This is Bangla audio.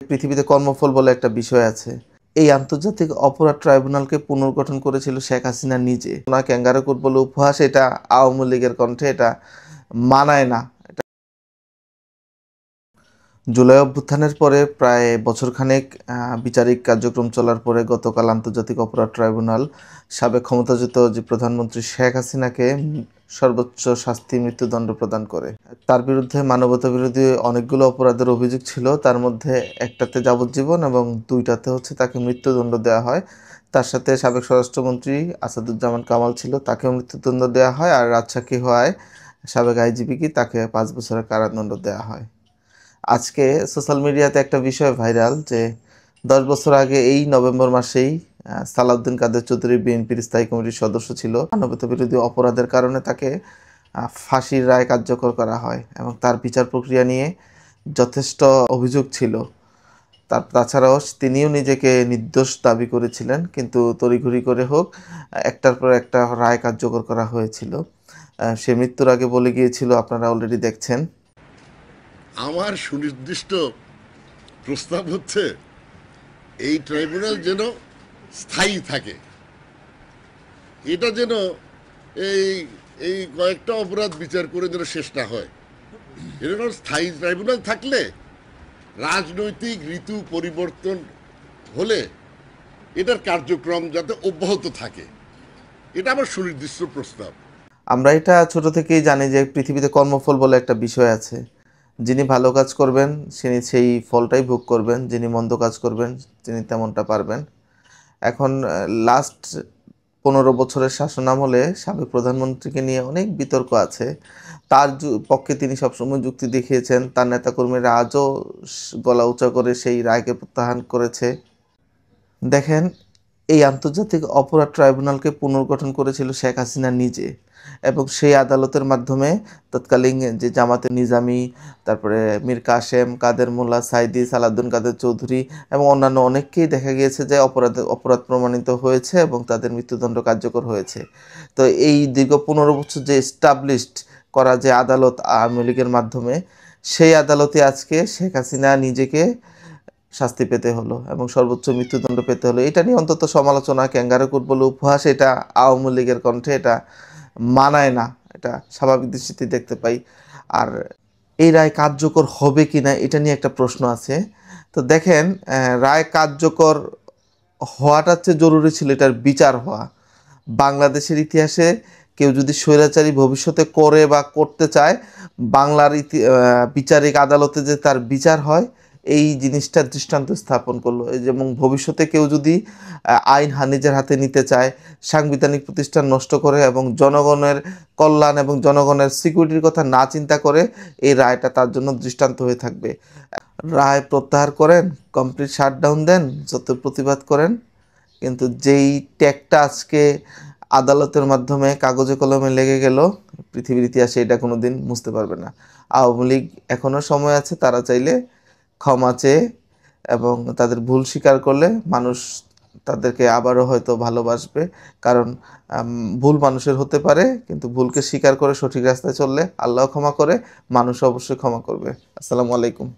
পৃথিবীতে কর্মফল বলে একটা বিষয় আছে। এই আন্তর্জাতিক অপরাধ ট্রাইব্যুনালকে পুনর্গঠন করেছিল শেখ হাসিনা নিজে। না ক্যাঙ্গারু কোর্ট বলে উপহাস, এটা আওয়ামী লীগের কণ্ঠে, এটা মানায় না। জুলাই অভ্যুত্থানের পরে প্রায় বছরখানেক বিচারিক কার্যক্রম চলার পরে গতকাল আন্তর্জাতিক অপরাধ ট্রাইব্যুনাল সাবেক ক্ষমতাচ্যুত যে প্রধানমন্ত্রী শেখ হাসিনাকে সর্বোচ্চ শাস্তি মৃত্যুদণ্ড প্রদান করে। তার বিরুদ্ধে মানবতা বিরোধী অনেকগুলো অপরাধের অভিযোগ ছিল, তার মধ্যে একটাতে যাবজ্জীবন এবং দুইটাতে তাকে মৃত্যুদণ্ড দেওয়া হয়। তার সাথে সাবেক স্বরাষ্ট্রমন্ত্রী আসাদুজ্জামান কামাল ছিল, তাকেও মৃত্যুদণ্ড দেওয়া হয়। আর রাজশাহী হওয়ায় সাবেক আইজিপি তাকে 5 বছরের কারাদণ্ড দেওয়া হয়। আজকে সোশ্যাল মিডিয়াতে একটা বিষয় ভাইরাল যে 10 বছর আগে এই নভেম্বর মাসেই সালাউদ্দিন কাদের চৌধুরী বিএনপির স্থায়ী কমিটির সদস্য ছিল। মানবতা বিরোধী অপরাধের কারণে তাকে ফাঁসির রায় কার্যকর করা হয় এবং তার বিচার প্রক্রিয়া নিয়ে যথেষ্ট অভিযোগ ছিল। তাছাড়াও তিনিও নিজেকে নির্দোষ দাবি করেছিলেন, কিন্তু তড়িঘড়ি করে হোক একটার পর একটা রায় কার্যকর করা হয়েছিল। সে মৃত্যুর আগে বলে গিয়েছিল, আপনারা অলরেডি দেখছেন। আমার সুনির্দিষ্ট প্রস্তাব হচ্ছে এই ট্রাইব্যুনাল যেন স্থায়ী থাকে, এটা যেন এই কয়েকটা অপরাধ বিচার করে যেন শেষ না হয়। এরকম স্থায়ী ট্রাইব্যুনাল থাকলে রাজনৈতিক ঋতু পরিবর্তন হলে এটার কার্যক্রম যাতে অব্যাহত থাকে, এটা আমার সুনির্দিষ্ট প্রস্তাব। আমরা এটা ছোট থেকেই জানি যে পৃথিবীতে কর্মফল বলে একটা বিষয় আছে। যিনি ভালো কাজ করবেন তিনি সেই ফলটাই ভোগ করবেন, যিনি মন্দ কাজ করবেন তিনি তেমনটা পারবেন। এখন লাস্ট 15 বছরের শাসনামলে সাবেক প্রধানমন্ত্রীকে নিয়ে অনেক বিতর্ক আছে। তার পক্ষে তিনি সবসময় যুক্তি দেখিয়েছেন, তার নেতাকর্মীরা আজও গলা উঁচা করে সেই রায়কে প্রত্যাখ্যান করেছে। দেখেন, এই আন্তর্জাতিক অপরাধ ট্রাইব্যুনালকে পুনর্গঠন করেছিল শেখ হাসিনা নিজে এবং সেই আদালতের মাধ্যমে তৎকালীন যে জামাতে নিজামী, তারপরে মীর কাসেম, কাদের মোল্লা, সাইদি, সালাউদ্দিন কাদের চৌধুরী এবং অন্যান্য অনেককেই দেখা গিয়েছে যে অপরাধ প্রমাণিত হয়েছে এবং তাদের মৃত্যুদণ্ড কার্যকর হয়েছে। তো এই দীর্ঘ 15 বছর যে এস্টাবলিশড করা যে আদালত আওয়ামী লীগের মাধ্যমে, সেই আদালতে আজকে শেখ হাসিনা নিজেকে শাস্তি পেতে হলো এবং সর্বোচ্চ মৃত্যুদণ্ড পেতে হলো। এটা নিয়ে অন্তত সমালোচনা, ক্যাঙ্গারু কোর্ট বলে উপহাস, এটা আওয়ামী লীগের কণ্ঠে, এটা মানায় না। এটা স্বাভাবিক দৃষ্টিতে দেখতে পাই। আর এই রায় কার্যকর হবে কি না এটা নিয়ে একটা প্রশ্ন আছে। তো দেখেন, রায় কার্যকর হওয়াটা চেয়ে জরুরি ছিল এটার বিচার হওয়া। বাংলাদেশের ইতিহাসে কেউ যদি স্বৈরাচারী ভবিষ্যতে করে বা করতে চায়, বাংলার বিচারিক আদালতে যে তার বিচার হয়, এই জিনিসটার দৃষ্টান্ত স্থাপন করলো। যেমন ভবিষ্যতে কেউ যদি আইন নিজের হাতে নিতে চায়, সাংবিধানিক প্রতিষ্ঠান নষ্ট করে এবং জনগণের কল্যাণ এবং জনগণের সিকিউরিটির কথা না চিন্তা করে, এই রায়টা তার জন্য দৃষ্টান্ত হয়ে থাকবে। রায় প্রত্যাহার করেন, কমপ্লিট শাটডাউন দেন, যত প্রতিবাদ করেন, কিন্তু যেই ট্যাগটা আজকে আদালতের মাধ্যমে কাগজে কলমে লেগে গেল, পৃথিবীর ইতিহাসে এটা কোনো দিন মুছতে পারবে না। আওয়ামী লীগ এখনও সময় আছে, তারা চাইলে ক্ষমা চেয়ে এবং তাদের ভুল স্বীকার করলে মানুষ তাদেরকে আবারও হয়তো ভালোবাসবে। কারণ ভুল মানুষের হতে পারে, কিন্তু ভুলকে স্বীকার করে সঠিক রাস্তায় চললে আল্লাহ ক্ষমা করে, মানুষ অবশ্যই ক্ষমা করবে। আসসালামু আলাইকুম।